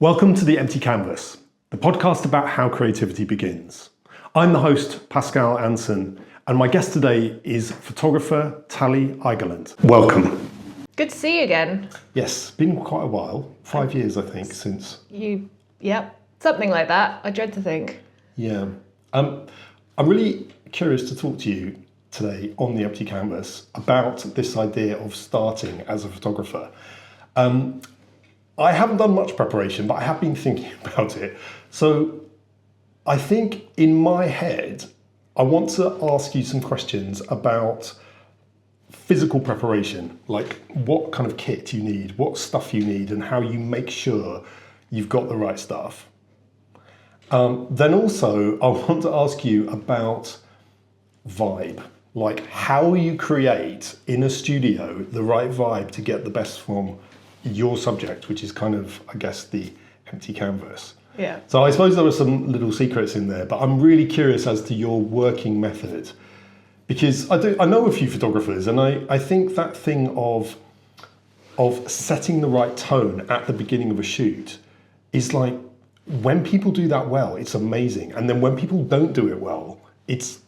Welcome to The Empty Canvas, the podcast about how creativity begins. I'm the host, Pascal Anson, and my guest today is photographer Talie Eigeland. Welcome. Good to see you again. Yes, been quite a while, 5 years I think since. Yep, something like that. I dread to think. Yeah. I'm really curious to talk to you today on The Empty Canvas about this idea of starting as a photographer. I haven't done much preparation, but I have been thinking about it. So I think in my head, I want to ask you some questions about physical preparation, like what kind of kit you need, what stuff you need, and how you make sure you've got the right stuff. Then also, I want to ask you about vibe, like how you create in a studio the right vibe to get the best from your subject, which is kind of, I guess, the empty canvas. Yeah. So I suppose there are some little secrets in there, but I'm really curious as to your working method, because I know a few photographers, and I think that thing of setting the right tone at the beginning of a shoot is like, when people do that well, it's amazing, and then when people don't do it well, it's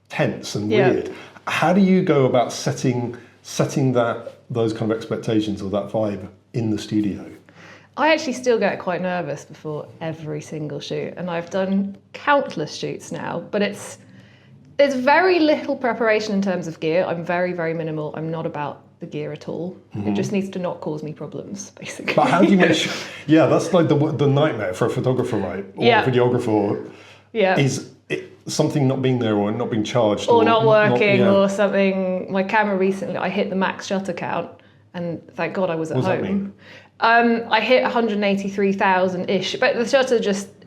tense and weird. How do you go about setting those kind of expectations or that vibe in the studio? I actually still get quite nervous before every single shoot, and I've done countless shoots now, but there's very little preparation in terms of gear. I'm very, very minimal. I'm not about the gear at all. Mm-hmm. It just needs to not cause me problems, basically. But how do you make sure? Yeah, that's like the nightmare for a photographer, right? Or a videographer. Yeah. Is something not being there or not being charged or not working or something. My camera recently, I hit the max shutter count, and thank God I was at home. What does that mean? I hit 183,000-ish, but the shutter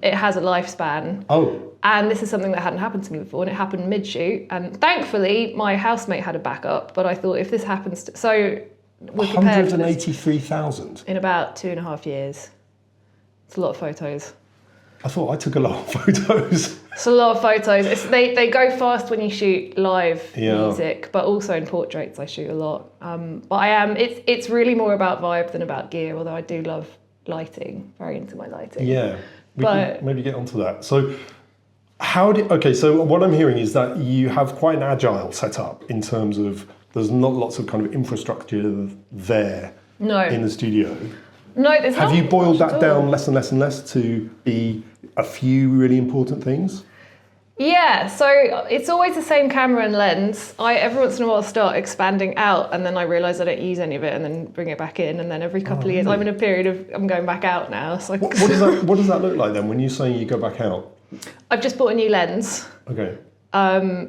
it has a lifespan. Oh. And this is something that hadn't happened to me before, and it happened mid-shoot. And thankfully, my housemate had a backup, but I thought if this happens so we're prepared for this. 183,000? In about 2.5 years. It's a lot of photos. I thought I took a lot of photos. It's a lot of photos. They go fast when you shoot live music, but also in portraits I shoot a lot. But it's really more about vibe than about gear, although I do love lighting, very into my lighting. Yeah, we can maybe get onto that. So so what I'm hearing is that you have quite an agile setup in terms of there's not lots of kind of infrastructure there in the studio. No, there's not. Have you boiled that down less and less and less to be a few really important things? Yeah, so it's always the same camera and lens. Every once in a while start expanding out, and then I realise I don't use any of it, and then bring it back in, and then every couple of years I'm in a period of I'm going back out now. So what does that look like then when you're saying you go back out? I've just bought a new lens. Okay.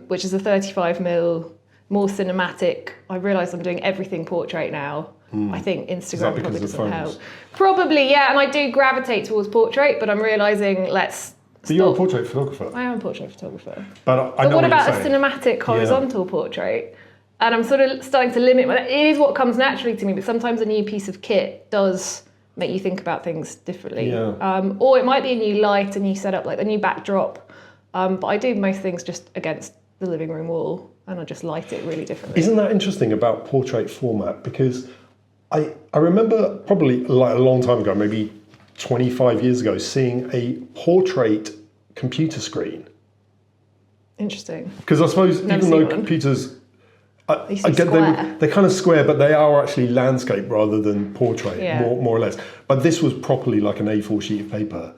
Which is a 35mm, more cinematic. I realise I'm doing everything portrait now. I think Instagram probably doesn't help. Probably, yeah, and I do gravitate towards portrait, but I'm realising So you're a portrait photographer? I am a portrait photographer. But what about a cinematic horizontal portrait? And I'm sort of starting to limit. It is what comes naturally to me, but sometimes a new piece of kit does make you think about things differently. Yeah. Or it might be a new light, a new setup, like a new backdrop. But I do most things just against the living room wall, and I just light it really differently. Isn't that interesting about portrait format? Because I remember probably like a long time ago, maybe 25 years ago, seeing a portrait computer screen. Interesting. Because I suppose even though computers, they're kind of square, but they are actually landscape rather than portrait, more or less. But this was properly like an A4 sheet of paper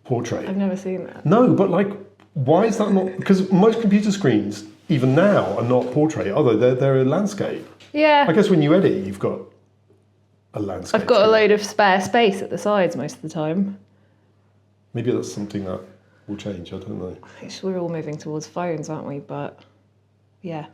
portrait. I've never seen that. No, but like, why is that not? Because most computer screens, even now, are not portrait, are they? They're a landscape. Yeah. I guess when you edit, you've got a landscape. I've got a load of spare space at the sides most of the time. Maybe that's something that will change, I don't know. We're all moving towards phones, aren't we? But, yeah.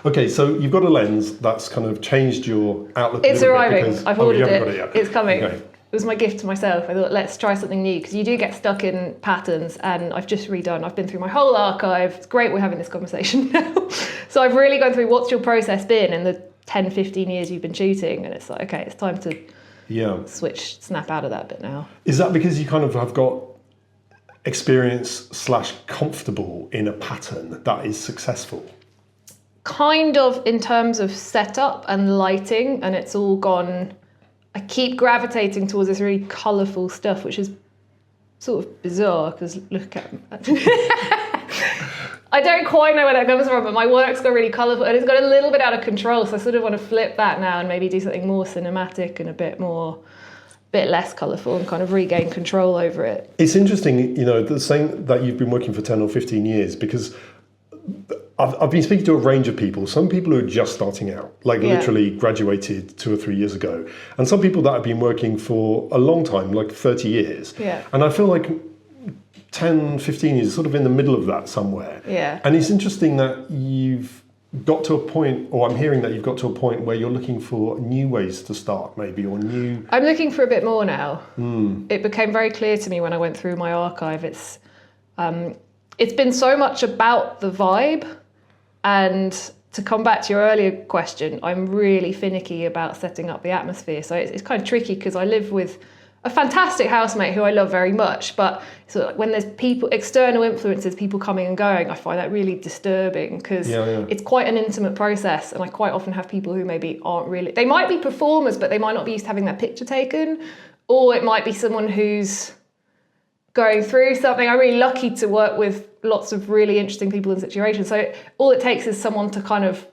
Okay, so you've got a lens that's kind of changed your outlook. It's arriving. I've ordered it. You haven't got it yet. It's coming. Okay. It was my gift to myself. I thought, let's try something new, because you do get stuck in patterns, and I've just redone. I've been through my whole archive. It's great we're having this conversation now. So I've really gone through what's your process been in the 10, 15 years you've been shooting, and it's like, okay, it's time to snap out of that bit now. Is that because you kind of have got experience / comfortable in a pattern that is successful? Kind of in terms of setup and lighting, and it's all gone I keep gravitating towards this really colourful stuff, which is sort of bizarre because look at I don't quite know where that comes from, but my work's got really colourful and it's got a little bit out of control, so I sort of want to flip that now and maybe do something more cinematic and a bit less colourful and kind of regain control over it. It's interesting, the saying that you've been working for 10 or 15 years, because I've been speaking to a range of people. Some people who are just starting out, like literally graduated 2 or 3 years ago. And some people that have been working for a long time, like 30 years. Yeah. And I feel like 10, 15 years, sort of in the middle of that somewhere. Yeah. And it's interesting that you've got to a point, or I'm hearing that you've got to a point where you're looking for new ways to start, maybe, or new... I'm looking for a bit more now. It became very clear to me when I went through my archive. It's been so much about the vibe. And to come back to your earlier question, I'm really finicky about setting up the atmosphere. So it's kind of tricky because I live with a fantastic housemate who I love very much. But so when there's people, external influences, people coming and going, I find that really disturbing because it's quite an intimate process. And I quite often have people who maybe aren't really, they might be performers, but they might not be used to having their picture taken. Or it might be someone who's going through something. I'm really lucky to work with lots of really interesting people and situations. So all it takes is someone to kind of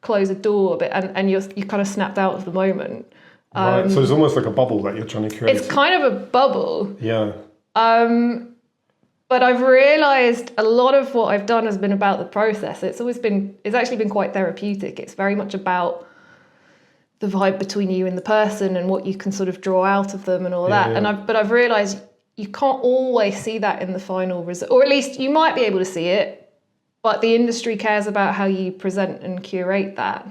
close a door a bit and you're kind of snapped out of the moment. Right, so it's almost like a bubble that you're trying to create. It's kind of a bubble. Yeah. But I've realised a lot of what I've done has been about the process. It's actually been quite therapeutic. It's very much about the vibe between you and the person and what you can sort of draw out of them and all that. Yeah. But I've realised you can't always see that in the final result, or at least you might be able to see it, but the industry cares about how you present and curate that.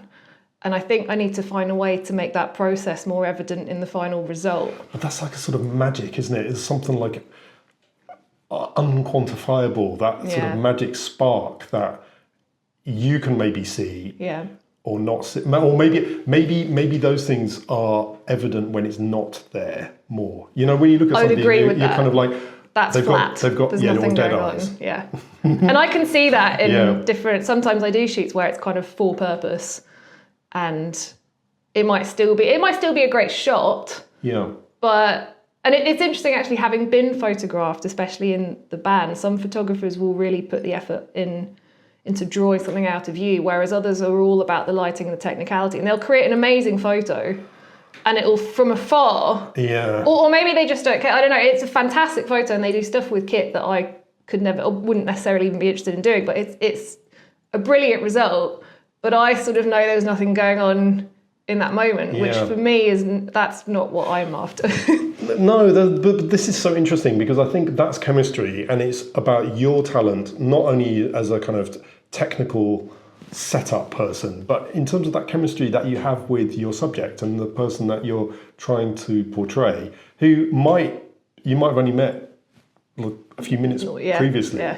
And I think I need to find a way to make that process more evident in the final result. But that's like a sort of magic, isn't it? It's something like unquantifiable, that sort of magic spark that you can maybe see. Yeah. Or not, or maybe those things are evident when it's not there more. When you look at something, you're kind of like, that's flat. They've got There's nothing dead going eyes. on. Yeah, and I can see that in different. Sometimes I do shoots where it's kind of for purpose, and it might still be a great shot. Yeah. But it's interesting actually, having been photographed, especially in the band. Some photographers will really put the effort into drawing something out of you, whereas others are all about the lighting and the technicality, and they'll create an amazing photo and it'll from afar, or maybe they just don't care, I don't know, it's a fantastic photo and they do stuff with kit that I could never, or wouldn't necessarily even be interested in doing, but it's a brilliant result, but I sort of know there's nothing going on in that moment, which for me that's not what I'm after. No, but this is so interesting because I think that's chemistry, and it's about your talent, not only as a kind of technical setup person, but in terms of that chemistry that you have with your subject and the person that you're trying to portray, who you might have only met a few minutes previously. Yeah.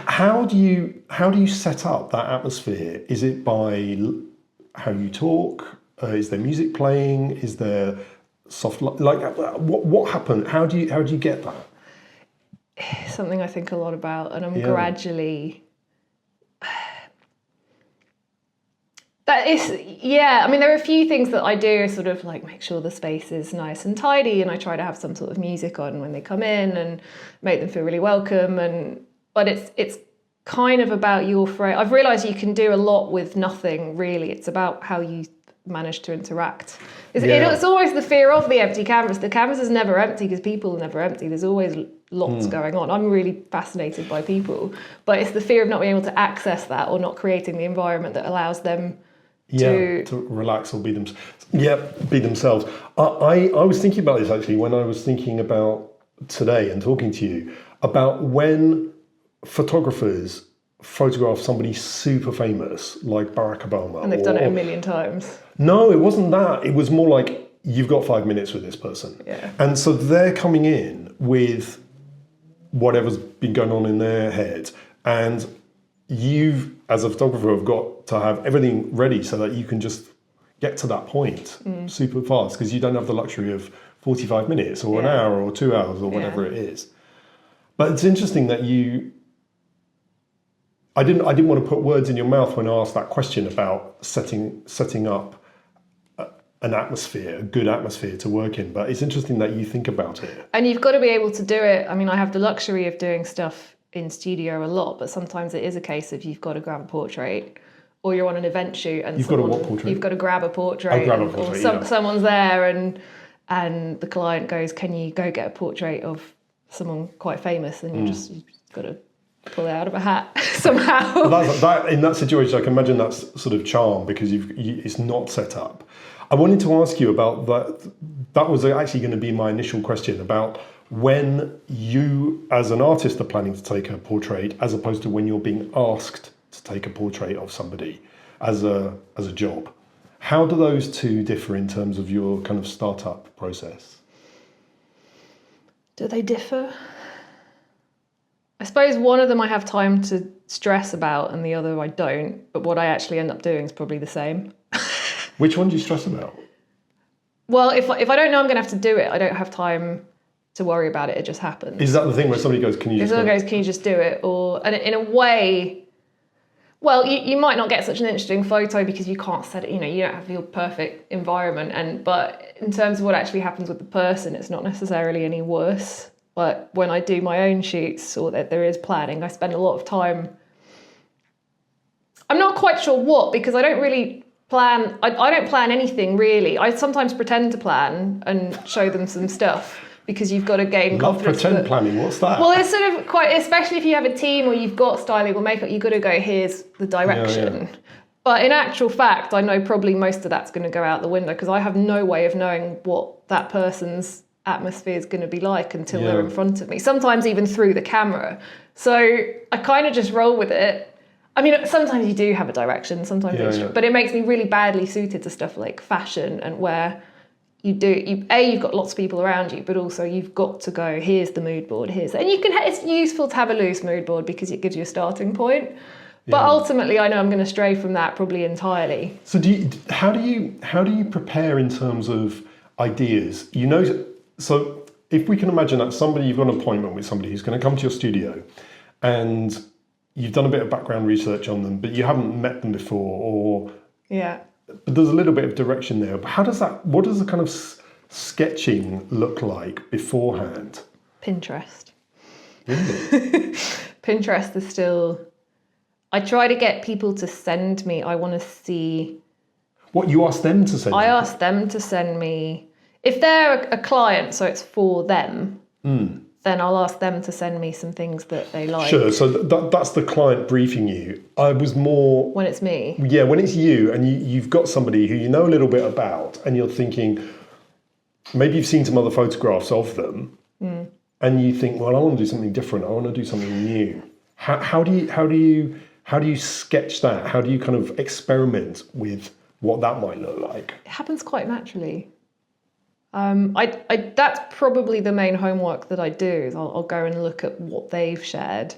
How do you set up that atmosphere? Is it by how you talk? Is there music playing? Is there soft what happened? How do you get that? Something I think a lot about, and I'm gradually. That is, I mean, there are a few things that I do, sort of like make sure the space is nice and tidy, and I try to have some sort of music on when they come in and make them feel really welcome. But it's kind of about your frame. I've realised you can do a lot with nothing, really. It's about how you manage to interact. It's always the fear of the empty canvas. The canvas is never empty because people are never empty. There's always lots going on. I'm really fascinated by people, but it's the fear of not being able to access that or not creating the environment that allows them to relax or be themselves. I was thinking about this actually when I was thinking about today and talking to you about when photographers photograph somebody super famous like Barack Obama. And they've done it a million times. No, it wasn't that. It was more like, you've got 5 minutes with this person. Yeah. And so they're coming in with whatever's been going on in their head, and you, as a photographer, have got to have everything ready so that you can just get to that point super fast, because you don't have the luxury of 45 minutes or an hour or 2 hours or whatever it is. But it's interesting that I didn't want to put words in your mouth when I asked that question about setting up an atmosphere, a good atmosphere to work in. But it's interesting that you think about it. And you've got to be able to do it. I mean, I have the luxury of doing stuff in studio a lot, but sometimes it is a case of you've got to grab a portrait, or you're on an event shoot and You've got to what portrait? You've got to grab a portrait. Oh, grab a portrait, or someone's there and the client goes, can you go get a portrait of someone quite famous? And you've got to pull it out of a hat somehow. That in that situation, I can imagine that's sort of charm because it's not set up. I wanted to ask you about that. That was actually going to be my initial question about when you, as an artist, are planning to take a portrait, as opposed to when you're being asked to take a portrait of somebody as a job. How do those two differ in terms of your kind of startup process? Do they differ? I suppose one of them I have time to stress about and the other I don't, but what I actually end up doing is probably the same. Which one do you stress about? Well, if I don't know I'm going to have to do it, I don't have time to worry about it. It just happens. Is that the thing where somebody goes, can you just do it? Can you just do it? And in a way, well, you might not get such an interesting photo because you can't set it, you don't have your perfect environment. But in terms of what actually happens with the person, it's not necessarily any worse. But when I do my own shoots or that there is planning, I spend a lot of time. I'm not quite sure what, because I don't really plan. I don't plan anything really. I sometimes pretend to plan and show them some stuff because you've got to gain confidence. Pretend planning, what's that? Well, it's sort of quite, especially if you have a team or you've got styling or makeup, you've got to go, here's the direction. Yeah. But in actual fact, I know probably most of that's going to go out the window because I have no way of knowing what that person's atmosphere is going to be like until they're in front of me, sometimes even through the camera. So I kind of just roll with it. I mean, sometimes you do have a direction, sometimes but it makes me really badly suited to stuff like fashion and where you've got lots of people around you, but also you've got to go, here's the mood board, and it's useful to have a loose mood board because it gives you a starting point. But ultimately, I know I'm going to stray from that probably entirely. So how do you prepare in terms of ideas? So if we can imagine that you've got an appointment with somebody who's going to come to your studio and you've done a bit of background research on them, but you haven't met them before, but there's a little bit of direction there. But what does the kind of sketching look like beforehand? Pinterest. Really? Pinterest is still... I try to get people to send me, I want to see... What, you ask them to send you? I ask them to send me... If they're a client, so it's for them, then I'll ask them to send me some things that they like. Sure, so that's the client briefing you. I was more... When it's me. Yeah, when it's you and you've got somebody who you know a little bit about and you're thinking, maybe you've seen some other photographs of them and you think, well, I want to do something different. I want to do something new. How do you sketch that? How do you kind of experiment with what that might look like? It happens quite naturally. That's probably the main homework that I do. Is I'll go and look at what they've shared.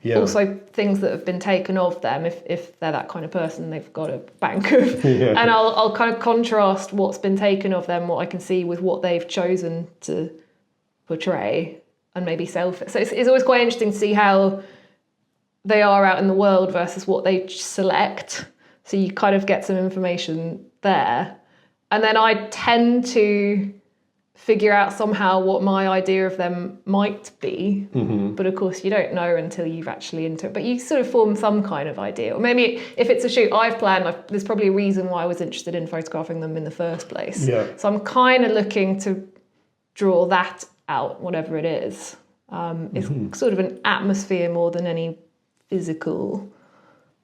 Yeah. Also, things that have been taken of them. If they're that kind of person, they've got a bank of. And I'll kind of contrast what's been taken of them, what I can see with what they've chosen to portray, and maybe self. So it's always quite interesting to see how they are out in the world versus what they select. So you kind of get some information there. And then I tend to figure out somehow what my idea of them might be. Mm-hmm. But of course, you don't know until you've actually into it. But you sort of form some kind of idea. Or maybe if it's a shoot I've planned, there's probably a reason why I was interested in photographing them in the first place. Yeah. So I'm kind of looking to draw that out, whatever it is. It's sort of an atmosphere more than any physical...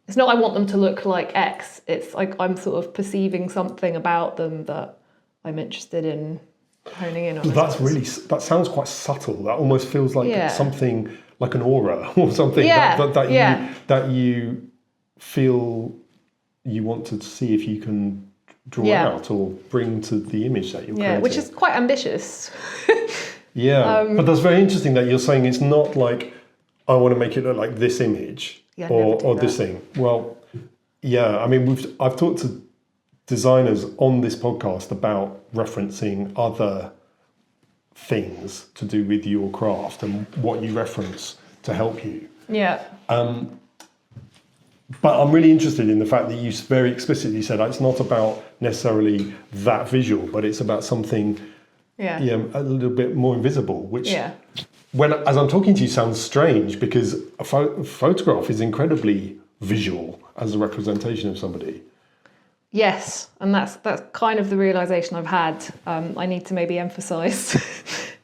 It's not I want them to look like X. It's like I'm sort of perceiving something about them that I'm interested in honing in on. That sounds quite subtle. That almost feels like something like an aura or something that you feel you want to see if you can draw out or bring to the image that you're creating. Yeah, which is quite ambitious. But that's very interesting that you're saying it's not like I want to make it look like this image. Or this thing. Well, I mean, I've talked to designers on this podcast about referencing other things to do with your craft and what you reference to help you. Yeah. But I'm really interested in the fact that you very explicitly said it's not about necessarily that visual, but it's about something a little bit more invisible, which when as I'm talking to you sounds strange because a photograph is incredibly visual as a representation of somebody. Yes, and that's kind of the realization I've had. I need to maybe emphasize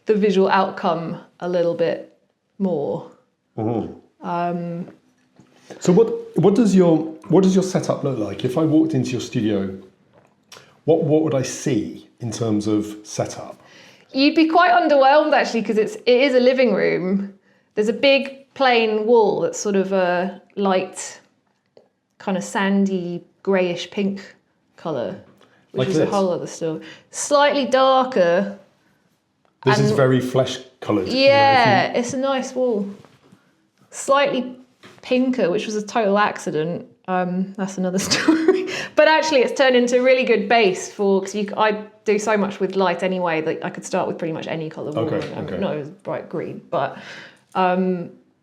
the visual outcome a little bit more. Mm-hmm. So what does your setup look like? If I walked into your studio, what would I see in terms of setup? You'd be quite underwhelmed actually because it is a living room. There's a big plain wall that's sort of a light, kind of sandy, greyish pink colour, which like is this? a whole other story. Slightly darker. This is very flesh coloured. Yeah, it's a nice wall. Slightly pinker, which was a total accident. That's another story. But actually, it's turned into a really good base because I do so much with light anyway that I could start with pretty much any colour wall. Okay. Not as bright green, but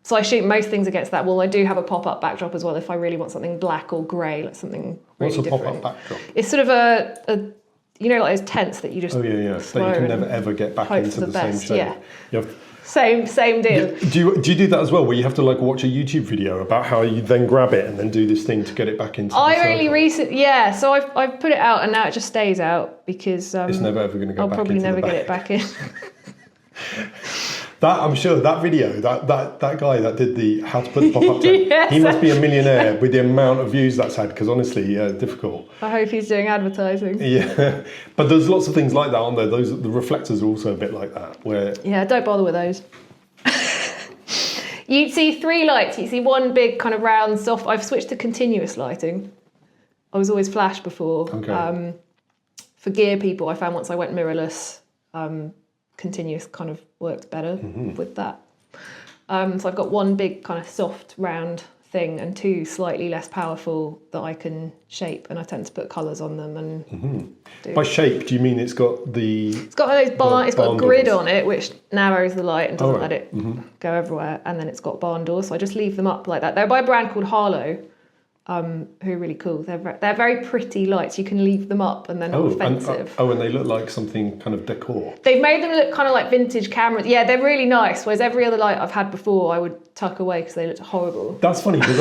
so I shoot most things against that wall. I do have a pop-up backdrop as well if I really want something black or grey, like something really different. What's a pop-up backdrop? It's sort of a like those tents that you just that you can never ever get back into the same shape. Yeah. Same deal. Yeah. Do you do that as well, where you have to like watch a YouTube video about how you then grab it and then do this thing to get it back into? So I've put it out and now it just stays out because it's never ever going to go I'll back probably into never the get it back in. That I'm sure that video, that guy that did the how to put the pop-up tent, Yes. he must be a millionaire with the amount of views that's had, because honestly, difficult. I hope he's doing advertising. Yeah, but there's lots of things like that on there. The reflectors are also a bit like that. Where don't bother with those. You'd see 3 lights. You see one big kind of round soft. I've switched to continuous lighting. I was always flash before. Okay. For gear people, I found once I went mirrorless, continuous kind of worked better with that. So I've got one big kind of soft round thing and 2 slightly less powerful that I can shape, and I tend to put colours on them and by shape, do you mean it's got it's got a grid doors on it which narrows the light and doesn't let it go everywhere, and then it's got barn doors, so I just leave them up like that. They're by a brand called Harlow, who are really cool. They're very pretty lights. You can leave them up and they're not offensive. And they look like something kind of decor. They've made them look kind of like vintage cameras. Yeah, they're really nice. Whereas every other light I've had before, I would tuck away because they looked horrible. That's funny because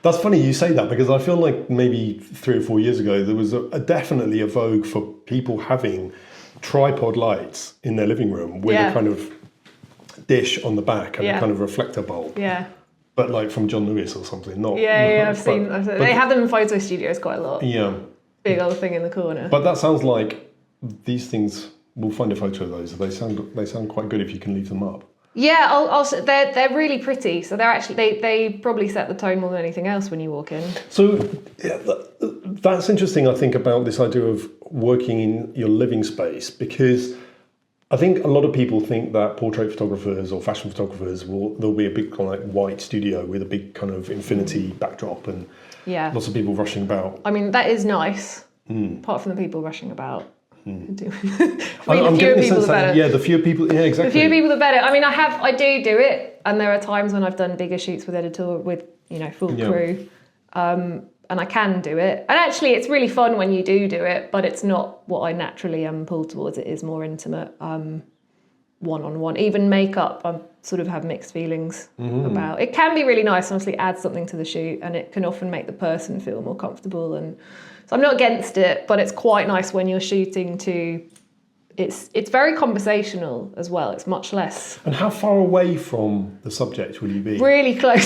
that's funny you say that, because I feel like maybe 3 or 4 years ago there was definitely a vogue for people having tripod lights in their living room with a kind of dish on the back and a kind of reflector bulb. Yeah. But like from John Lewis or something, I've seen. They have them in photo studios quite a lot. Yeah. Big old thing in the corner. But that sounds like these things. We'll find a photo of those. They sound quite good if you can leave them up. Yeah, they're really pretty. So they're actually they probably set the tone more than anything else when you walk in. So that's interesting. I think about this idea of working in your living space, because I think a lot of people think that portrait photographers or fashion photographers there'll be a big kind of like white studio with a big kind of infinity backdrop and lots of people rushing about. I mean, that is nice, apart from the people rushing about. I'm the fewer people, the better. Yeah, the fewer people. Yeah, exactly. The fewer people, the better. I mean, I do it, and there are times when I've done bigger shoots with editor with full crew. And I can do it. And actually, it's really fun when you do it, but it's not what I naturally am pulled towards. It is more intimate, one-on-one. Even makeup, I sort of have mixed feelings about. It can be really nice, honestly, add something to the shoot, and it can often make the person feel more comfortable. And so I'm not against it, but it's quite nice when you're shooting to... It's very conversational as well. It's much less. And how far away from the subject will you be? Really close.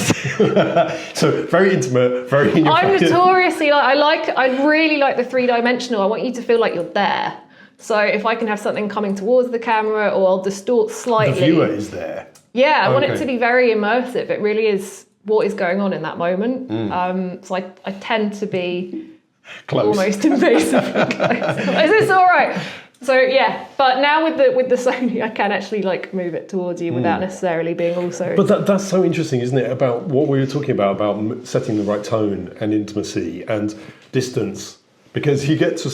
So very intimate, very in your I'm face. notoriously I really like the 3-dimensional. I want you to feel like you're there. So if I can have something coming towards the camera, or I'll distort slightly. The viewer is there. Yeah, I want it to be very immersive. It really is what is going on in that moment. So I tend to be close. Almost invasively close. Is this all right? So yeah, but now with the Sony, I can actually like move it towards you without necessarily being also. But that's so interesting, isn't it? About what we were talking about setting the right tone and intimacy and distance, because you get to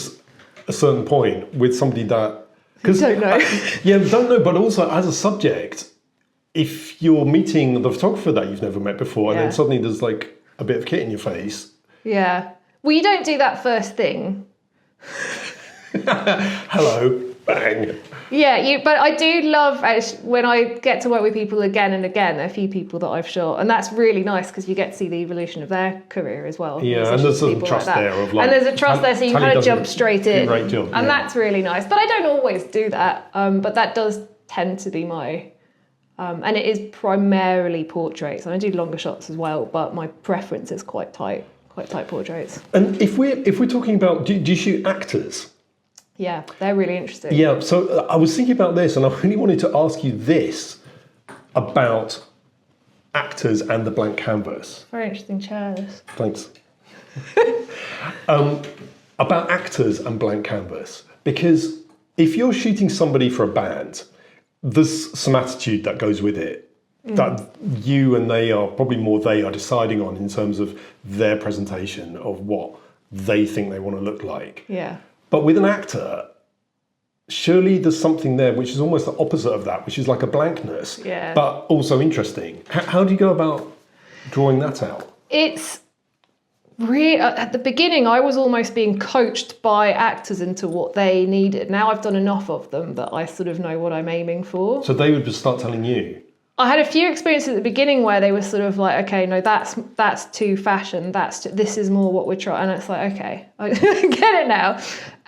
a certain point with somebody that don't know. Don't know, but also as a subject, if you're meeting the photographer that you've never met before, and then suddenly there's like a bit of kit in your face. Yeah. Well, you don't do that first thing. Hello, bang. Yeah, but I do love when I get to work with people again and again. There are a few people that I've shot, and that's really nice because you get to see the evolution of their career as well. Yeah, and there's some trust there of like, and there's a trust there, so you kind of jump straight in. Great job, and that's really nice. But I don't always do that. But that does tend to be my, and it is primarily portraits. And I do longer shots as well, but my preference is quite tight portraits. And if we're talking about, do you shoot actors? Yeah, they're really interesting. Yeah, so I was thinking about this, and I really wanted to ask you this about actors and the blank canvas. Very interesting chairs. Thanks. About actors and blank canvas, because if you're shooting somebody for a band, there's some attitude that goes with it that you and they are deciding on in terms of their presentation of what they think they want to look like. Yeah. But with an actor, surely there's something there which is almost the opposite of that, which is like a blankness, but also interesting. How do you go about drawing that out? It's really, at the beginning, I was almost being coached by actors into what they needed. Now I've done enough of them that I sort of know what I'm aiming for. So they would just start telling you? I had a few experiences at the beginning where they were sort of like, okay, no, that's too fashion. This is more what we're trying. And it's like, okay, I get it now.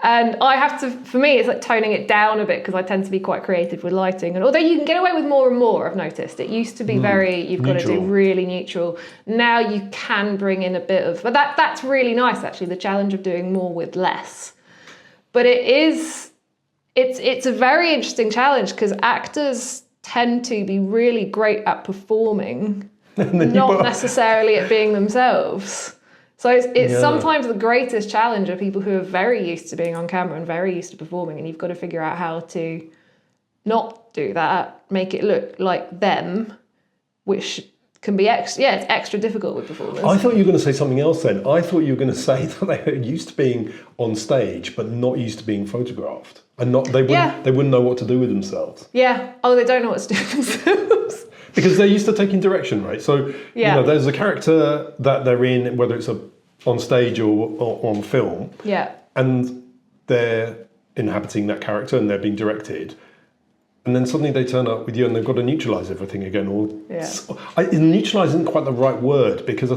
And I have to, for me, it's like toning it down a bit because I tend to be quite creative with lighting. And although you can get away with more and more, I've noticed. It used to be you've got to do really neutral. Now you can bring in a bit of, but that's really nice actually, the challenge of doing more with less. But it's a very interesting challenge because actors tend to be really great at performing, not necessarily at being themselves. So it's sometimes the greatest challenge are people who are very used to being on camera and very used to performing, and you've got to figure out how to not do that, make it look like them, which can be it's extra difficult with performers. I thought you were going to say something else then. I thought you were going to say that they were used to being on stage but not used to being photographed. And they wouldn't know what to do with themselves. Yeah. Oh, they don't know what to do with themselves. Because they're used to taking direction, right? So, there's a character that they're in, whether it's on stage or on film. Yeah. And they're inhabiting that character and they're being directed. And then suddenly they turn up with you and they've got to neutralise everything again. Neutralise isn't quite the right word because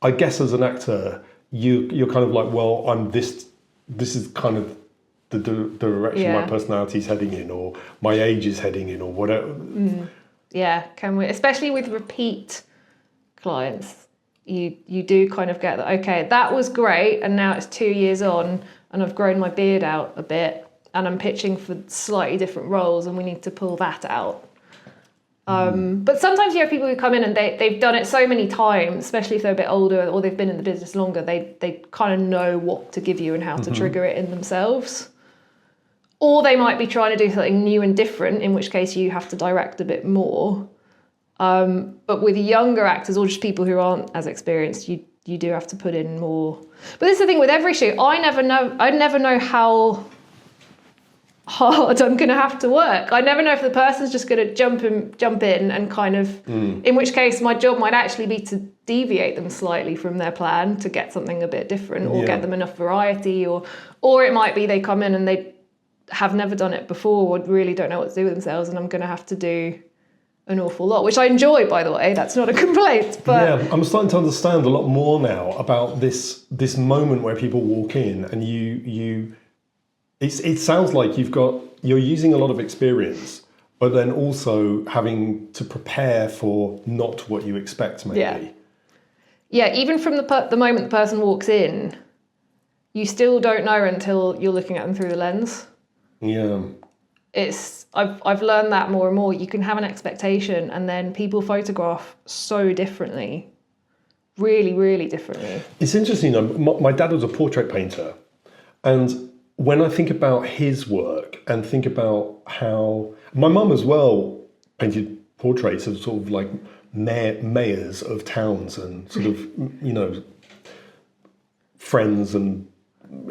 I guess as an actor, you're kind of like, well, I'm this is kind of the direction my personality is heading in, or my age is heading in, or whatever. Yeah, especially with repeat clients, you do kind of get that, okay, that was great, and now it's 2 years on, and I've grown my beard out a bit, and I'm pitching for slightly different roles, and we need to pull that out. But sometimes you have people who come in and they've done it so many times, especially if they're a bit older or they've been in the business longer, they kind of know what to give you and how to trigger it in themselves. Or they might be trying to do something new and different, in which case you have to direct a bit more. But with younger actors or just people who aren't as experienced, you do have to put in more. But this is the thing with every shoot, I never know how hard I'm going to have to work. I never know if the person's just going to jump in and kind of, in which case my job might actually be to deviate them slightly from their plan to get something a bit different or get them enough variety, or it might be they come in and they have never done it before or really don't know what to do with themselves, and I'm going to have to do an awful lot, which I enjoy, by the way. That's not a complaint. But I'm starting to understand a lot more now about this moment where people walk in and it sounds like you're using a lot of experience, but then also having to prepare for not what you expect, maybe. Yeah, even from the moment the person walks in, you still don't know until you're looking at them through the lens. Yeah. I've learned that more and more. You can have an expectation and then people photograph so differently. Really, really differently. It's interesting. My dad was a portrait painter, and when I think about his work and think about how my mum as well painted portraits of sort of like mayors of towns and sort of, friends, and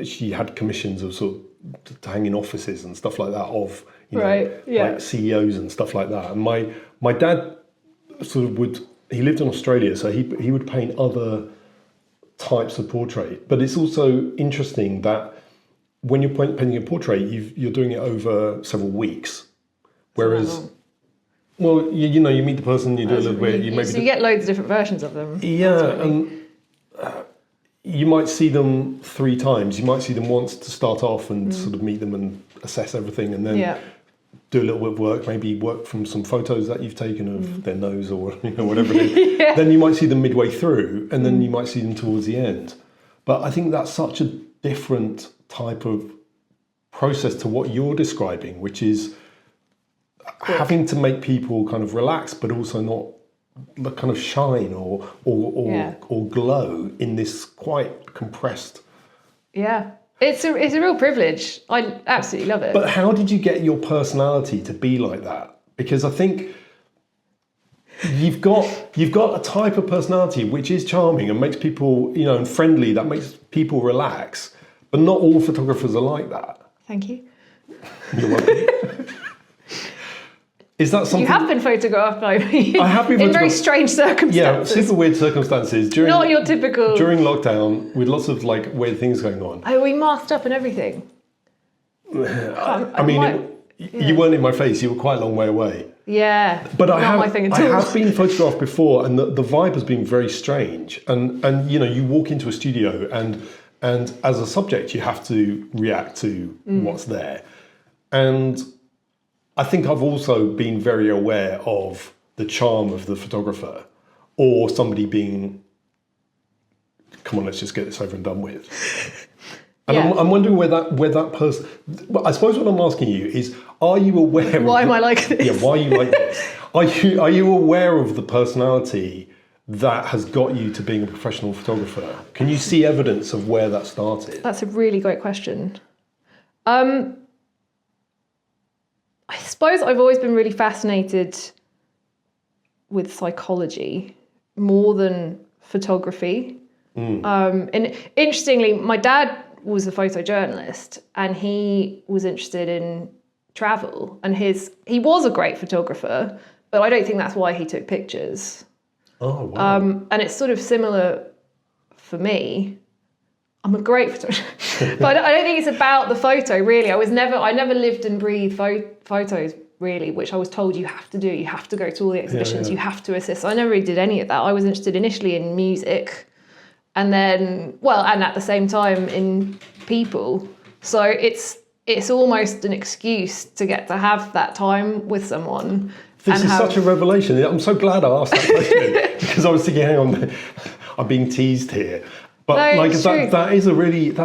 she had commissions of sort of to hang in offices and stuff like that of, like CEOs and stuff like that. And my dad sort of would he lived in Australia, so he would paint other types of portrait. But it's also interesting that when you're painting a portrait, you're doing it over several weeks, whereas. Well, you meet the person, you do a little bit. You get loads of different versions of them. Yeah, and you might see them 3 times. You might see them once to start off and sort of meet them and assess everything, and then do a little bit of work, maybe work from some photos that you've taken of their nose or whatever it is. Yeah. Then you might see them midway through, and then you might see them towards the end. But I think that's such a different type of process to what you're describing, which is having to make people kind of relax, but also not kind of shine or glow in this quite compressed. Yeah, it's a real privilege. I absolutely love it. But how did you get your personality to be like that? Because I think you've got a type of personality which is charming and makes people, and friendly, that makes people relax. But not all photographers are like that. Thank you. You're welcome. Is that something? You have been photographed by me. I have been in very strange circumstances. Yeah, super weird circumstances. Not your typical. During lockdown, with lots of weird things going on. Oh, we masked up and everything. I mean, you weren't in my face. You were quite a long way away. Yeah, but I my thing at all. have been photographed before, and the vibe has been very strange. And you walk into a studio, and as a subject, you have to react to what's there, and I think I've also been very aware of the charm of the photographer, or somebody being, come on, let's just get this over and done with. And I'm wondering where that person. I suppose what I'm asking you is, are you aware? Why am I like this? Yeah, why are you like this? Are you aware of the personality that has got you to being a professional photographer? Can you see evidence of where that started? That's a really great question. I suppose I've always been really fascinated with psychology more than photography. And interestingly, my dad was a photojournalist, and he was interested in travel, and he was a great photographer, but I don't think that's why he took pictures. Oh, wow. And it's sort of similar for me. I'm a great photographer, but I don't think it's about the photo, really. I never lived and breathed photos, really, which I was told you have to do. You have to go to all the exhibitions, you have to assist. I never really did any of that. I was interested initially in music, and then, and at the same time in people. So it's almost an excuse to get to have that time with someone. This is such a revelation. I'm so glad I asked that question, because I was thinking, hang on, I'm being teased here. But no, that's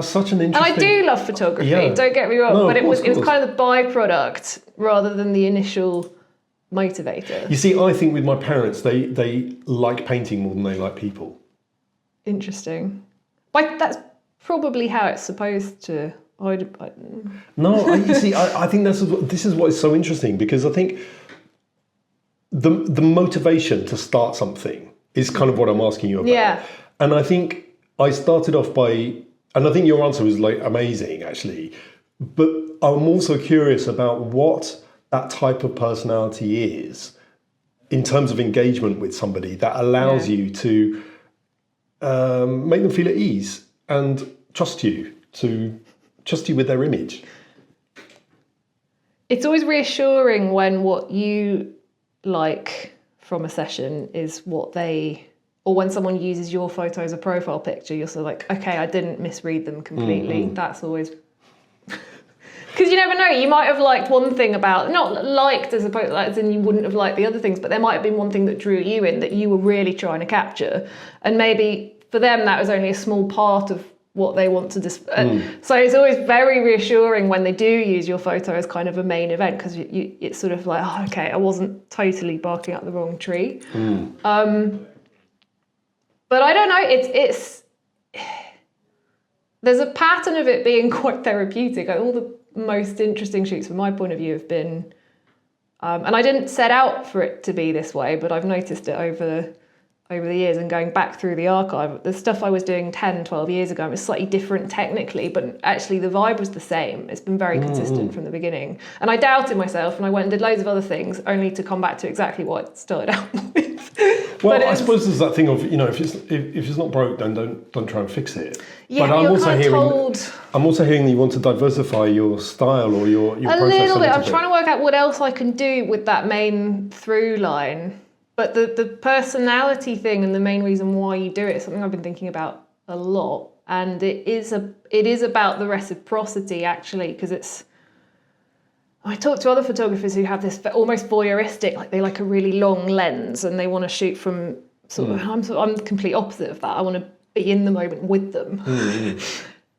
such an interesting. And I do love photography. Yeah. Don't get me wrong, No, but it was of course. kind of the byproduct rather than the initial motivator. You see, I think with my parents, they like painting more than they like people. Interesting. That's probably how it's supposed to. No, you see, I think this is what is so interesting, because I think the motivation to start something is kind of what I'm asking you about. Yeah. And I think I started off and I think your answer was amazing, actually, but I'm also curious about what that type of personality is in terms of engagement with somebody that allows you to make them feel at ease and trust you with their image. It's always reassuring when what you like from a session is what or when someone uses your photo as a profile picture, you're sort of like, okay, I didn't misread them completely. That's always... Because you never know, you might have liked one thing not liked as opposed, as in you wouldn't have liked the other things, but there might have been one thing that drew you in that you were really trying to capture. And maybe for them, that was only a small part of what they want to display. So it's always very reassuring when they do use your photo as kind of a main event, because it's sort of like, oh, okay, I wasn't totally barking up the wrong tree. But I don't know, it's there's a pattern of it being quite therapeutic. All the most interesting shoots from my point of view have been, and I didn't set out for it to be this way, but I've noticed it over the years, and going back through the archive, the stuff I was doing 10, 12 years ago, it was slightly different technically, but actually the vibe was the same. It's been very consistent from the beginning. And I doubted myself, and I went and did loads of other things, only to come back to exactly what I started out with. Well, But I suppose there's that thing of, if it's not broke, then don't try and fix it. Yeah, but you're kind of told. I'm also hearing that you want to diversify your style or your A process little bit. I'm bit. trying to work out what else I can do with that main through line. But the personality thing and the main reason why you do it is something I've been thinking about a lot. And it is about the reciprocity, actually, because I talk to other photographers who have this almost voyeuristic, like they like a really long lens and they want to shoot from I'm the complete opposite of that. I want to be in the moment with them.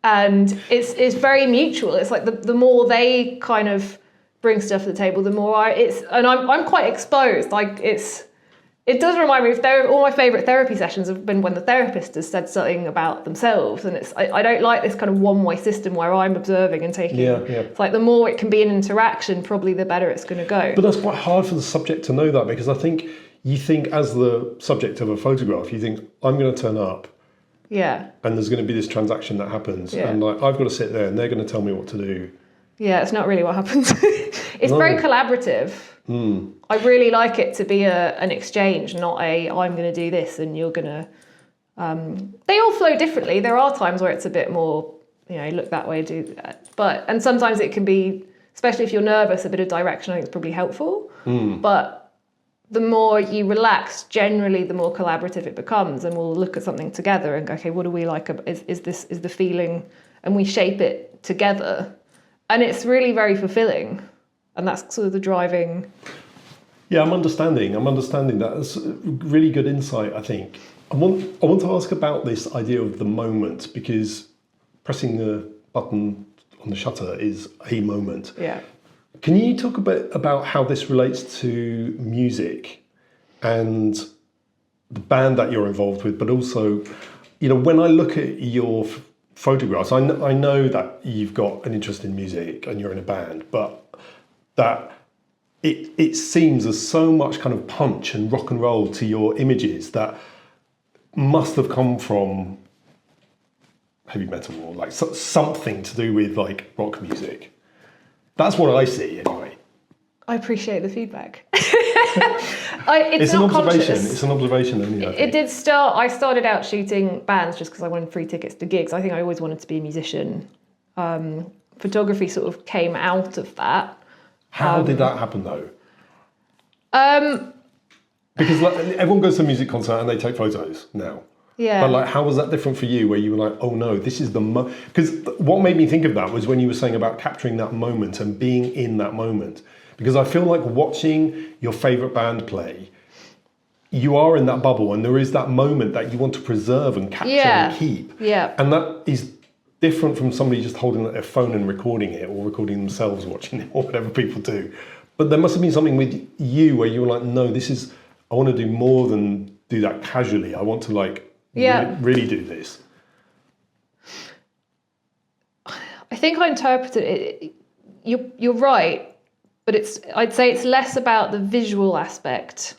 And it's very mutual. It's like the more they kind of bring stuff to the table, the more I'm quite exposed. Like it does remind me of all my favourite therapy sessions have been when the therapist has said something about themselves, and I don't like this kind of one-way system where I'm observing and taking. Yeah. It's like the more it can be an interaction, probably the better it's going to go. But that's quite hard for the subject to know that, because I think you think as the subject of a photograph, you think I'm going to turn up. Yeah. And there's going to be this transaction that happens, and like I've got to sit there, and they're going to tell me what to do. Yeah, it's not really what happens. It's very collaborative. I really like it to be an exchange, not I'm going to do this and you're going to... they all flow differently. There are times where it's a bit more, look that way, do that. And sometimes it can be, especially if you're nervous, a bit of direction I think is probably helpful. But the more you relax, generally the more collaborative it becomes, and we'll look at something together and go, okay, what do we like? Is the feeling? And we shape it together. And it's really very fulfilling. And that's sort of the driving... Yeah, I'm understanding that. That's really good insight, I think. I want to ask about this idea of the moment, because pressing the button on the shutter is a moment. Yeah. Can you talk a bit about how this relates to music and the band that you're involved with, but also, when I look at your photographs, I know that you've got an interest in music and you're in a band, but that it seems there's so much kind of punch and rock and roll to your images that must have come from heavy metal or like something to do with like rock music. That's what I see anyway. I appreciate the feedback. It's not an observation. Conscious. It's an observation only. It did start. I started out shooting bands just because I wanted free tickets to gigs. I think I always wanted to be a musician. Photography sort of came out of that. How did that happen though? Because like, everyone goes to a music concert and they take photos now. Yeah. But like, how was that different for you, where you were like, oh no, this is the because what made me think of that was when you were saying about capturing that moment and being in that moment. Because I feel like watching your favourite band play, you are in that bubble and there is that moment that you want to preserve and capture and keep. Yeah. And that is different from somebody just holding their phone and recording it, or recording themselves watching it, or whatever people do. But there must have been something with you where you were like, no, I want to do more than do that casually. I want to like really do this. I think I interpreted it. You're right, but I'd say it's less about the visual aspect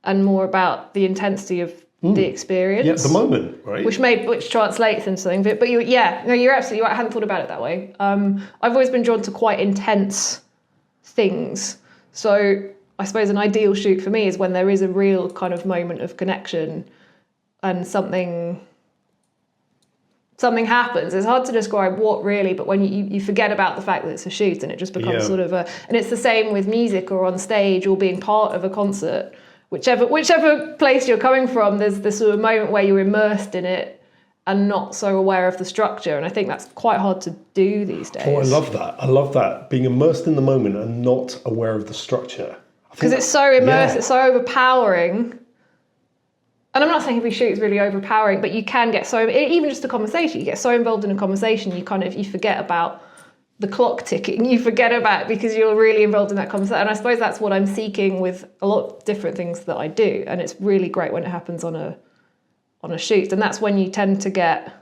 and more about the intensity of the experience. Yeah, the moment, right? Which translates into something. But you're absolutely right. I hadn't thought about it that way. I've always been drawn to quite intense things. So I suppose an ideal shoot for me is when there is a real kind of moment of connection and something happens. It's hard to describe what really, but when you forget about the fact that it's a shoot and it just becomes sort of and it's the same with music or on stage or being part of a concert. Whichever place you're coming from, there's this sort of moment where you're immersed in it and not so aware of the structure. And I think that's quite hard to do these days. Oh, I love that. Being immersed in the moment and not aware of the structure. Because it's so immersed, it's so overpowering. And I'm not saying every shoot is really overpowering, but you can get even just a conversation, you get so involved in a conversation, you forget about the clock ticking, you forget about it because you're really involved in that conversation. And I suppose that's what I'm seeking with a lot of different things that I do. And it's really great when it happens on a shoot. And that's when you tend to get, I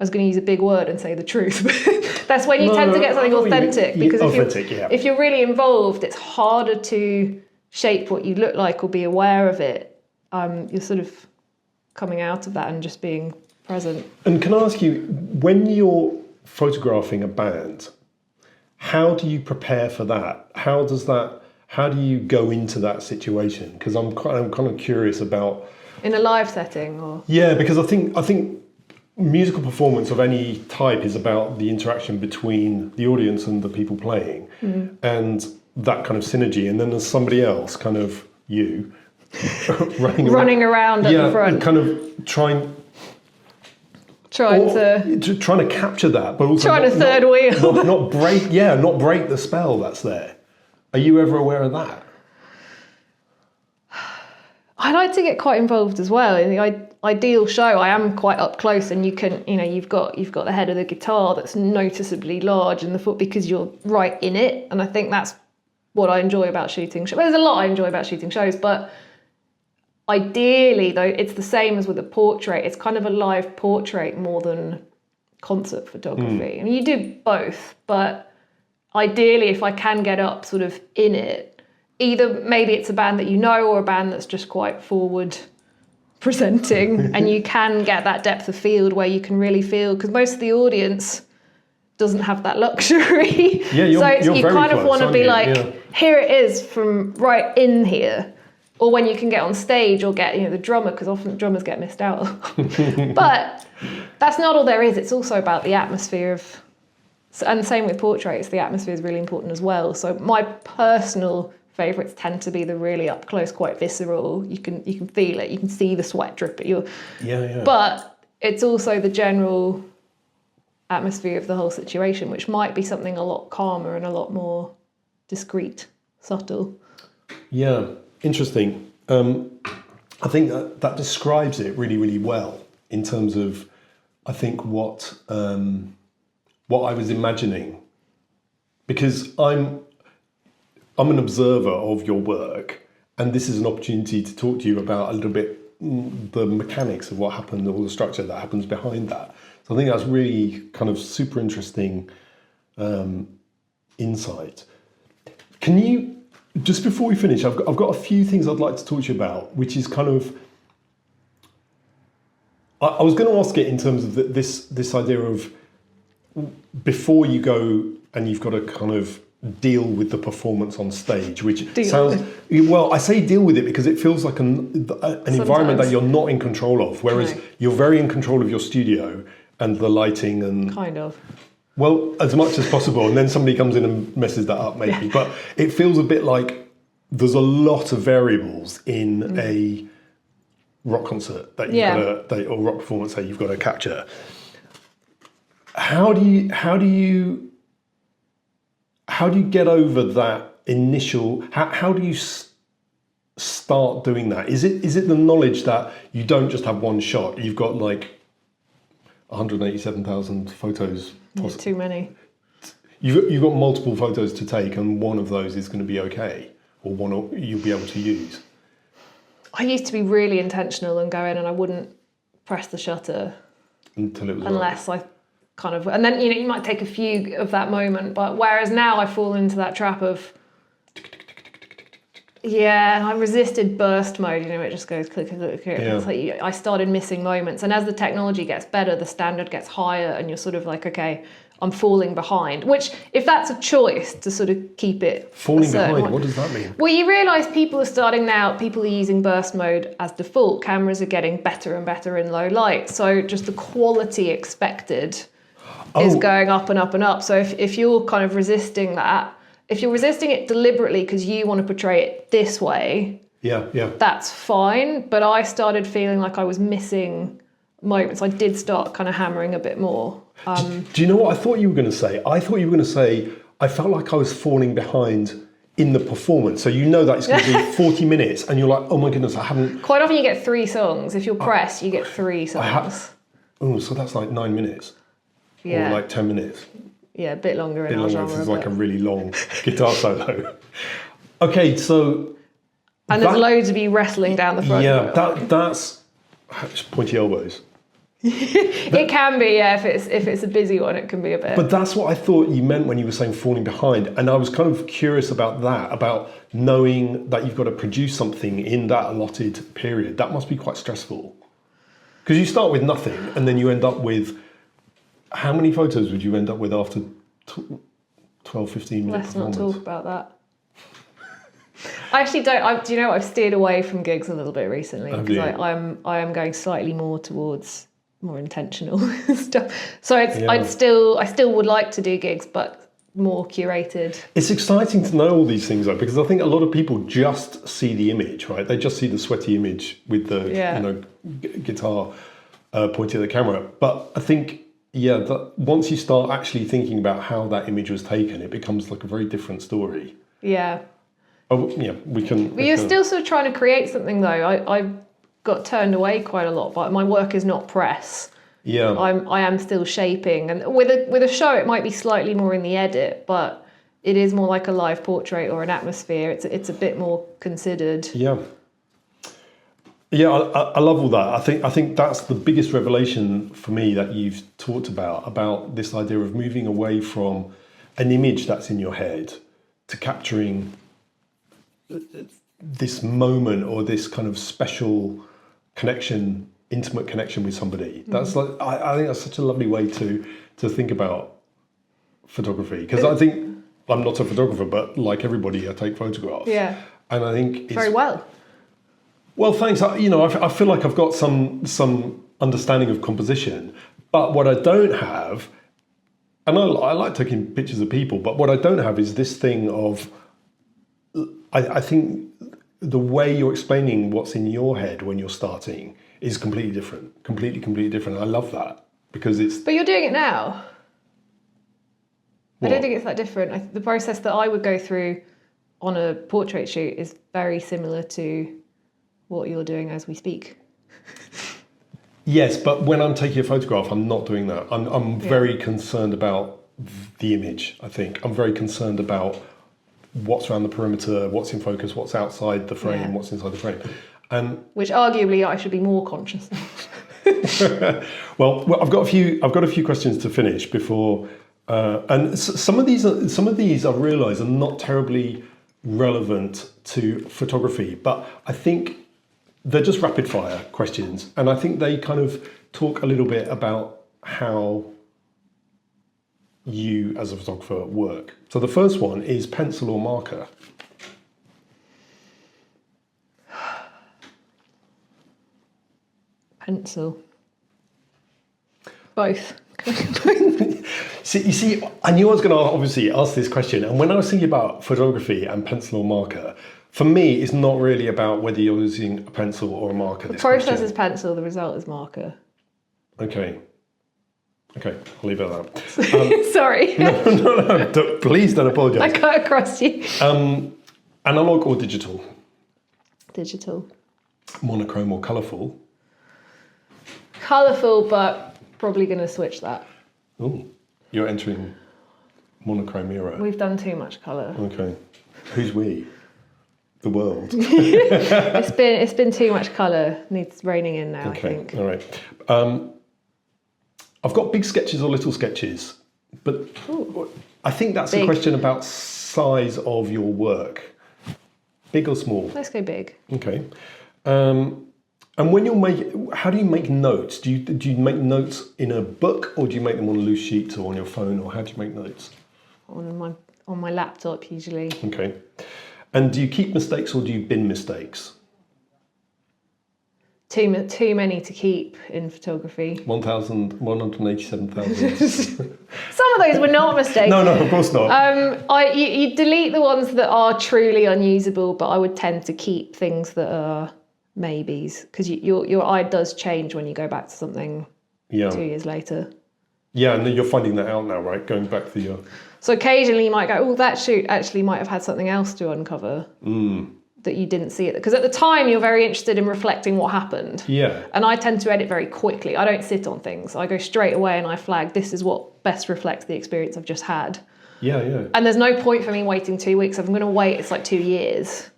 was going to use a big word and say the truth, but that's when you tend to get something authentic. Because if you're really involved, it's harder to shape what you look like or be aware of it. You're sort of coming out of that and just being present. And can I ask you, when you're photographing a band, how do you prepare for that? How does that, How do you go into that situation? Because I'm kind of curious about. In a live setting, or Yeah, because I think musical performance of any type is about the interaction between the audience and the people playing, and that kind of synergy. And then there's somebody else, kind of you, running around at the front, kind of trying to capture that, but also trying to third wheel, not break the spell that's there. Are you ever aware of that? I like to get quite involved as well. In the ideal show, I am quite up close, and you've got the head of the guitar that's noticeably large, and the foot, because you're right in it. And I think that's what I enjoy about shooting shows. There's a lot I enjoy about shooting shows, but ideally, though, it's the same as with a portrait. It's kind of a live portrait more than concert photography. And you do both, but ideally, if I can get up sort of in it, either maybe it's a band that you know or a band that's just quite forward presenting, and you can get that depth of field where you can really feel, because most of the audience doesn't have that luxury. Yeah, you're you very kind of close, want to be you? like, Yeah. Here it is from right in here. Or when you can get on stage, or get the drummer, because often drummers get missed out. But that's not all there is. It's also about the atmosphere of, and the same with portraits. The atmosphere is really important as well. So my personal favourites tend to be the really up close, quite visceral. You can feel it. You can see the sweat drip at you. Yeah. But it's also the general atmosphere of the whole situation, which might be something a lot calmer and a lot more discreet, subtle. Yeah, interesting. I think that describes it really, really well in terms of, I think, what I was imagining, because I'm an observer of your work, and this is an opportunity to talk to you about a little bit the mechanics of what happened, or the structure that happens behind that. So I think that's really kind of super interesting insight. Can you, just before we finish, I've got a few things I'd like to talk to you about, which is kind of, I was going to ask it in terms of this idea of, before you go and you've got to kind of deal with the performance on stage, which sounds, well, I say deal with it because it feels like an environment that you're not in control of, whereas you're very in control of your studio and the lighting and... Kind of. Well, as much as possible, and then somebody comes in and messes that up maybe, but it feels a bit like there's a lot of variables in a rock concert that you've got to, or rock performance that you've got to capture. How do you get over that initial? How do you start doing that? Is it the knowledge that you don't just have one shot? You've got like 187,000 photos. Too many. You've got multiple photos to take, and one of those is going to be okay, or one you'll be able to use. I used to be really intentional and go in, and I wouldn't press the shutter until it was unless I kind of, and then you might take a few of that moment, but whereas now I fall into that trap of I resisted burst mode, it just goes click, click, click. It's like I started missing moments, and as the technology gets better, the standard gets higher, and you're sort of like, okay, I'm falling behind, which, if that's a choice to sort of keep it falling behind, what does that mean? Well, you realise people are using burst mode as default. Cameras are getting better and better in low light, so just the quality expected is going up and up and up. So if you're kind of resisting that, if you're resisting it deliberately because you want to portray it this way, that's fine. But I started feeling like I was missing moments. I did start kind of hammering a bit more. Do you know what I thought you were going to say? I thought you were going to say, I felt like I was falling behind in the performance. So that it's going to be 40 minutes, and you're like, oh my goodness, I haven't... Quite often you get 3 songs. If you're pressed, you get 3 songs. So that's like 9 minutes. Or like 10 minutes. Yeah, a bit longer in our genre. It's like a really long guitar solo. Okay, so... And there's loads of you wrestling down the front. Yeah, that's pointy elbows. It can be, if it's a busy one, it can be a bit. But that's what I thought you meant when you were saying falling behind. And I was kind of curious about that, about knowing that you've got to produce something in that allotted period. That must be quite stressful. Because you start with nothing, and then you end up with... How many photos would you end up with after 12, 15 minutes? Let's not talk about that. I actually don't. Do you know what? I've steered away from gigs a little bit recently Have you? because I am going slightly more towards more intentional stuff. So Yeah. I still would like to do gigs, but more curated. It's exciting to know all these things though, because I think a lot of people just see the image, right? They just see the sweaty image with the guitar pointing at the camera. But I think that once you start actually thinking about how that image was taken, it becomes like a very different story. Yeah. Oh yeah, we can. But you're still sort of trying to create something though. I got turned away quite a lot, but my work is not press. Yeah. I am still shaping, and with a show it might be slightly more in the edit, but it is more like a live portrait or an atmosphere. It's a bit more considered. Yeah. Yeah, I love all that. I think that's the biggest revelation for me that you've talked about this idea of moving away from an image that's in your head to capturing this moment or this kind of special connection, intimate connection with somebody. That's like I think that's such a lovely way to think about photography, because I think I'm not a photographer, but like everybody, I take photographs. Yeah. And I think it's Very well. Well, thanks. I feel like I've got some understanding of composition, but what I don't have, and I like taking pictures of people, but what I don't have is this thing of, I think the way you're explaining what's in your head when you're starting is completely different, completely different. I love that because it's... But you're doing it now. What? I don't think it's that different. The process that I would go through on a portrait shoot is very similar to what you're doing as we speak. Yes, but when I'm taking a photograph, I'm not doing that. I'm very concerned about the image, I think. I'm very concerned about what's around the perimeter, what's in focus, what's outside the frame, what's inside the frame. Which arguably I should be more conscious of. well, I've got a few questions to finish before, and some of these I realise are not terribly relevant to photography, but I think they're just rapid fire questions, and I think they kind of talk a little bit about how you as a photographer work. So the first one is pencil or marker? Pencil. Both. See, I knew I was going to obviously ask this question, and when I was thinking about photography and pencil or marker, for me, it's not really about whether you're using a pencil or a marker. The process is pencil, the result is marker. Okay, I'll leave it at that. Sorry. No, please don't apologise. I cut across you. Analog or digital? Digital. Monochrome or colourful? Colourful, but probably going to switch that. Oh, you're entering monochrome era. We've done too much colour. Okay. Who's we? The world. It's been too much colour. Needs reining in now, Okay, I think. all right. I've got big sketches or little sketches, but I think that's a question about size of your work. Big or small? Let's go big. Okay. And when you're how do you make notes? Do you make notes in a book, or do you make them on loose sheets or on your phone, or how do you make notes? On my laptop usually. Okay. And do you keep mistakes or do you bin mistakes? Too many to keep in photography. 187,000. Some of those were not mistakes. No, of course not. You delete the ones that are truly unusable, but I would tend to keep things that are maybes, because your eye does change when you go back to something 2 years later. Yeah, and you're finding that out now, right? Going back to your... So occasionally you might go, oh, that shoot actually might have had something else to uncover that you didn't see it. Because at the time you're very interested in reflecting what happened. Yeah. And I tend to edit very quickly. I don't sit on things. I go straight away and I flag, this is what best reflects the experience I've just had. Yeah. And there's no point for me waiting 2 weeks. If I'm going to wait, it's like 2 years.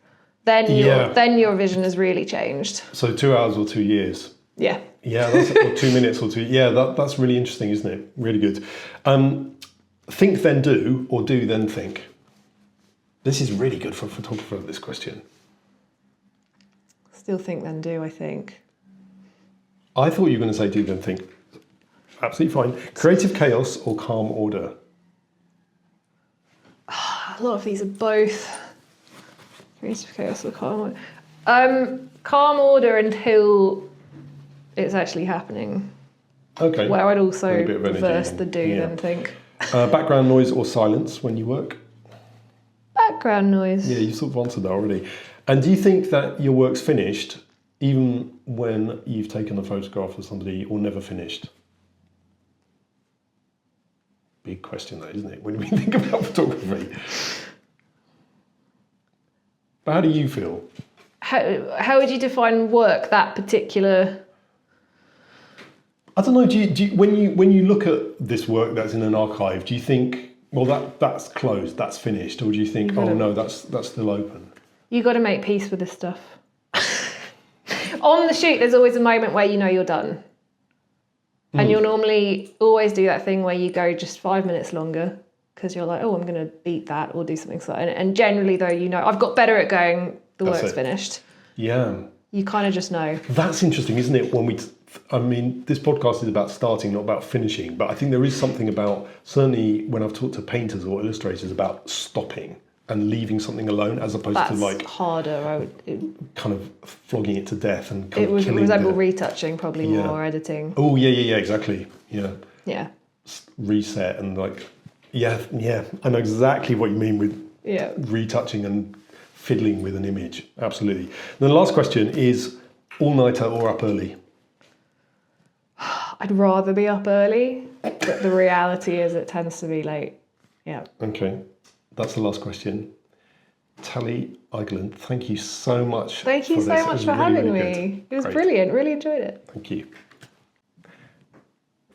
Then your vision has really changed. So 2 hours or 2 years? Yeah. Yeah, or 2 minutes or two. Yeah, that's really interesting, isn't it? Really good. Think then do, or do then think? This is really good for a photographer, this question. Still think then do, I think. I thought you were going to say do then think. Absolutely fine. Creative chaos or calm order? A lot of these are both. Creative chaos or calm order? Calm order until it's actually happening. Okay. Where I'd also A bit of energy reverse and- the do yeah. then think. Background noise or silence when you work? Background noise. Yeah, you sort of answered that already. And do you think that your work's finished even when you've taken a photograph of somebody or never finished? Big question that, isn't it, when we think about photography? But how do you feel? How would you define work, that particular? I don't know. Do you, when you look at this work that's in an archive, do you think, well, that's closed, that's finished, or do you think, oh no, that's still open? You got to make peace with this stuff. On the shoot, there's always a moment where you know you're done, and you'll normally always do that thing where you go just 5 minutes longer because you're like, oh, I'm going to beat that or do something so. And generally, though, you know, I've got better at going. The That's work's it. finished. Yeah. You kind of just know. That's interesting, isn't it? I mean, this podcast is about starting, not about finishing. But I think there is something about, certainly when I've talked to painters or illustrators, about stopping and leaving something alone as opposed That's to like harder. kind of flogging it to death and kind It of would killing resemble the... retouching probably Yeah. more, or editing. Oh, yeah, exactly. Yeah. Yeah. Reset and like, yeah, I know exactly what you mean with Yeah. retouching and fiddling with an image. Absolutely. And the last question is all-nighter or up early? I'd rather be up early, but the reality is it tends to be late. Yeah. Okay, that's the last question. Talie Eigeland, thank you so much. Thank you for so this. It much was for really, having really me. good. It was Great. brilliant. Really enjoyed it. Thank you.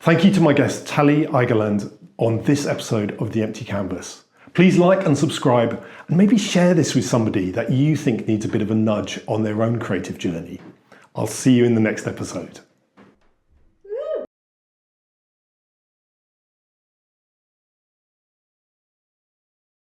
Thank you to my guest Talie Eigeland on this episode of The Empty Canvas. Please like and subscribe and maybe share this with somebody that you think needs a bit of a nudge on their own creative journey. I'll see you in the next episode.